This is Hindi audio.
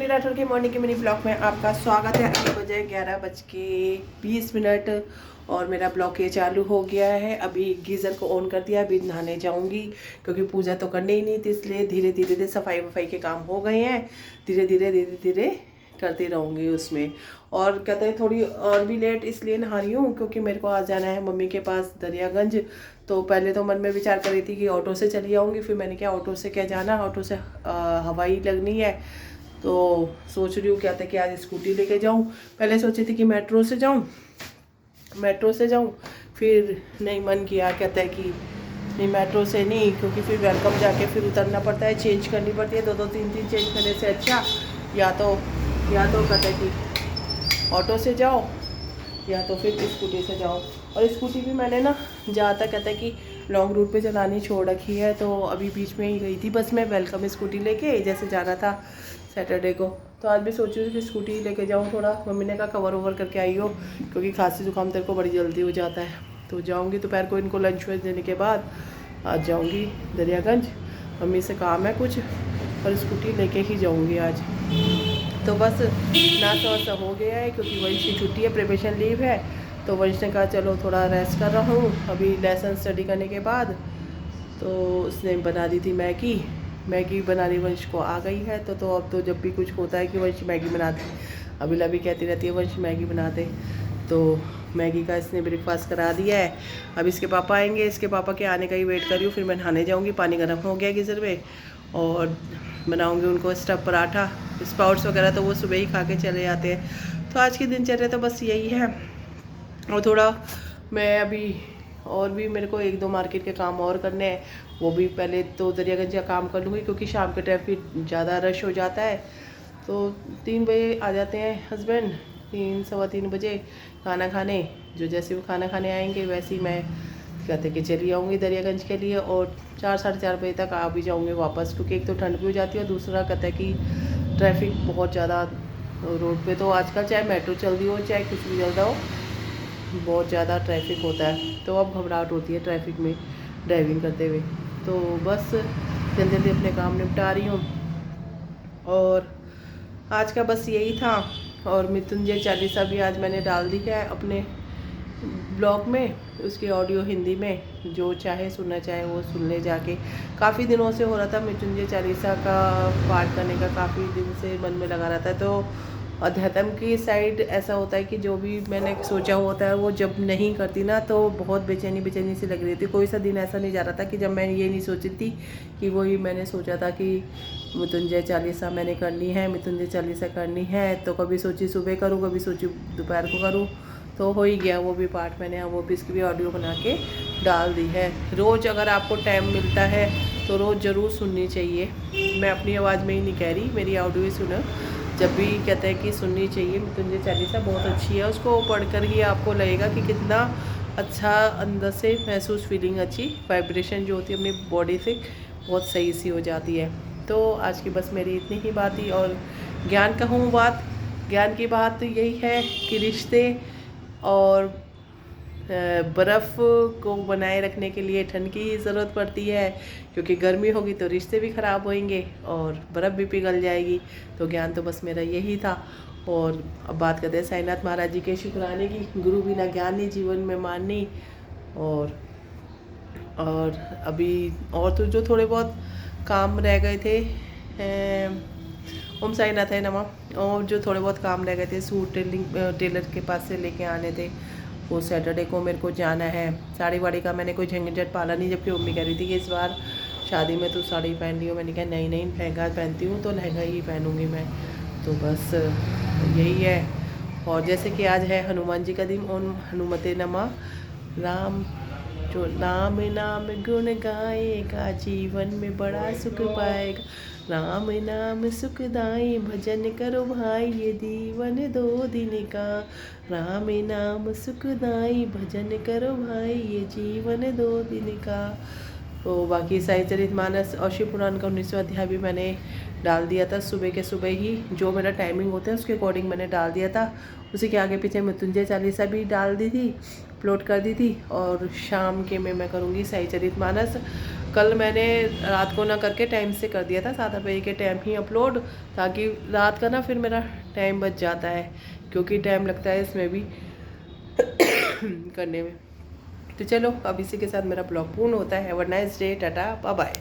ज्योति राठौर के मॉर्निंग के मिनी ब्लॉग में आपका स्वागत है। अभी बजे 11:20 और मेरा ब्लॉग ये चालू हो गया है। अभी गीज़र को ऑन कर दिया। अभी नहाने जाऊंगी क्योंकि पूजा तो करनी ही नहीं थी, इसलिए धीरे धीरे सफाई वफाई के काम हो गए हैं। धीरे धीरे करती रहूँगी उसमें। और कहते हैं थोड़ी और भी लेट इसलिए नहा रही हूँ क्योंकि मेरे को आज जाना है मम्मी के पास दरियागंज। तो पहले तो मन में विचार कर रही थी कि ऑटो से चली जाऊँगी, फिर मैंने क्या ऑटो से क्या जाना, ऑटो से हवाई लगनी है। तो सोच रही हूँ क्या था कि आज स्कूटी लेके जाऊँ। पहले सोची थी कि मेट्रो से जाऊँ, फिर नहीं मन किया, कहता है कि नहीं मेट्रो से नहीं, क्योंकि फिर वेलकम जाके फिर उतरना पड़ता है, चेंज करनी पड़ती है, दो तीन चेंज करने से अच्छा या तो कहता है कि ऑटो से जाओ या तो फिर स्कूटी से जाओ। और स्कूटी भी मैंने ना ज़्यादा कहता है कि लॉन्ग रूट पे चलानी छोड़ रखी है। तो अभी बीच में ही गई थी बस मैं वेलकम स्कूटी लेके, जैसे जाना था सैटरडे को। तो आज भी सोच रही हूँ कि स्कूटी लेके जाऊँ। थोड़ा मम्मी ने कहा कवर ओवर करके आई हो क्योंकि खांसी जुकाम तेरे को बड़ी जल्दी हो जाता है। तो जाऊँगी दोपहर को इनको लंच वंच देने के बाद आज जाऊँगी दरियागंज। मम्मी से काम है कुछ और स्कूटी लेके ही जाऊँगी आज। तो बस नाश्ता वास्ता हो गया है क्योंकि वंश की छुट्टी है, प्रिपरेशन लीव है। तो वंश ने कहा चलो थोड़ा रेस्ट कर रहा हूँ अभी लेसन स्टडी करने के बाद। तो उसने बना दी थी मैगी बनानी वंश को आ गई है। तो अब तो जब भी कुछ होता है कि वंश मैगी बनाते, अभी लभी कहती रहती है वंश मैगी बनाते। तो मैगी का इसने ब्रेकफास्ट करा दिया है। अब इसके पापा आएंगे, इसके पापा के आने का ही वेट कर रही हूँ। फिर मैं नहाने जाऊँगी, पानी गर्म हो गया गीज़र में, और बनाऊँगी उनको स्टफ पराठा। स्पाउट्स वगैरह तो वो सुबह ही खा के चले जाते हैं। तो आज की दिनचर्या तो बस यही है। और थोड़ा मैं अभी और भी मेरे को एक दो मार्केट के काम और करने हैं, वो भी पहले तो दरियागंज का काम कर लूँगी क्योंकि शाम के ट्रैफिक ज़्यादा रश हो जाता है। तो 3 बजे आ जाते हैं हस्बैंड, 3 सवा 3 बजे खाना खाने। जो जैसे वो खाना खाने आएंगे वैसे ही मैं कहते कि चली आऊँगी दरियागंज के लिए, और 4 साढ़े 4 बजे तक आ भी जाऊँगी वापस। क्योंकि एक तो ठंड भी हो जाती है और दूसरा कहता है कि ट्रैफिक बहुत ज़्यादा रोड पे। तो आजकल चाहे मेट्रो चल रही हो चाहे कुछ भी चल रहा हो, बहुत ज़्यादा ट्रैफिक होता है। तो अब घबराहट होती है ट्रैफिक में ड्राइविंग करते हुए। तो बस जल्दी जल्दी अपने काम निपटा रही हूँ। और आज का बस यही था। और मृत्युंजय चालीसा भी आज मैंने डाल दी है अपने ब्लॉग में, उसकी ऑडियो हिंदी में, जो चाहे सुनना चाहे वो सुन ले जाके। काफ़ी दिनों से हो रहा था मृत्युंजय चालीसा का पाठ करने का, काफ़ी दिन से मन में लगा रहता है। तो अध्यात्म की साइड ऐसा होता है कि जो भी मैंने सोचा होता है वो जब नहीं करती ना तो बहुत बेचैनी सी लग रही थी। कोई सा दिन ऐसा नहीं जा रहा था कि जब मैं ये नहीं सोची थी कि वही मैंने सोचा था कि मृत्युंजय चालीसा मैंने करनी है, मृत्युंजय चालीसा करनी है। तो कभी सोची सुबह करूँ, कभी सोची दोपहर को करूँ। तो हो ही गया वो भी पाठ मैंने, वो भी इसकी भी ऑडियो बना के डाल दी है। रोज़ अगर आपको टाइम मिलता है तो रोज़ ज़रूर सुननी चाहिए। मैं अपनी आवाज़ में ही नहीं कह रही, मेरी ऑडियो ही सुनो जब भी। कहते हैं कि सुननी चाहिए मृत्युंजय चालीसा, बहुत अच्छी है। उसको पढ़कर ही आपको लगेगा कि कितना अच्छा अंदर से महसूस, फीलिंग अच्छी, वाइब्रेशन जो होती है अपनी बॉडी से बहुत सही सी हो जाती है। तो आज की बस मेरी इतनी ही बात थी। और ज्ञान ज्ञान की बात यही है कि रिश्ते और बर्फ़ को बनाए रखने के लिए ठंड की ही ज़रूरत पड़ती है, क्योंकि गर्मी होगी तो रिश्ते भी ख़राब होंगे और बर्फ़ भी पिघल जाएगी। तो ज्ञान तो बस मेरा यही था। और अब बात करते हैं साईनाथ महाराज जी के शुक्राने की, गुरु बिना ज्ञान नहीं जीवन में माननी। और अभी और तो जो थोड़े बहुत काम रह गए थे, ओम साईनाथ है नमः। और जो थोड़े बहुत काम रह गए थे, सूट टेलर के पास से लेके आने थे, वो सैटरडे को मेरे को जाना है। साड़ी वाड़ी का मैंने कोई झंझट पाला नहीं, जबकि मम्मी कह रही थी कि इस बार शादी में तू साड़ी पहन रही हो। मैंने कहा नहीं लहंगा पहनती हूँ तो लहंगा ही पहनूँगी मैं। तो बस यही है। और जैसे कि आज है हनुमान जी का दिन, ओम हनुमते नमः। राम जो नाम गुण गाएगा जीवन में बड़ा सुख पाएगा। राम नाम सुखदाई भजन करो भाई ये जीवन 2 दिन का। राम नाम सुखदाई भजन करो भाई ये जीवन 2 दिन का। तो बाकी साईचरितमानस और शिव पुराण का 19वां अध्याय भी मैंने डाल दिया था सुबह के सुबह ही, जो मेरा टाइमिंग होता है उसके अकॉर्डिंग मैंने डाल दिया था। उसी के आगे पीछे मृत्युंजय चालीसा भी डाल दी थी, अपलोड कर दी थी। और शाम के में मैं करूँगी साईचरितमानस। कल मैंने रात को ना करके टाइम से कर दिया था 7 बजे के टाइम ही अपलोड, ताकि रात का ना फिर मेरा टाइम बच जाता है, क्योंकि टाइम लगता है इसमें भी करने में। तो चलो अब इसी के साथ मेरा ब्लॉग पूर्ण होता है। हैव अ नाइस डे, टाटा बाय बाय।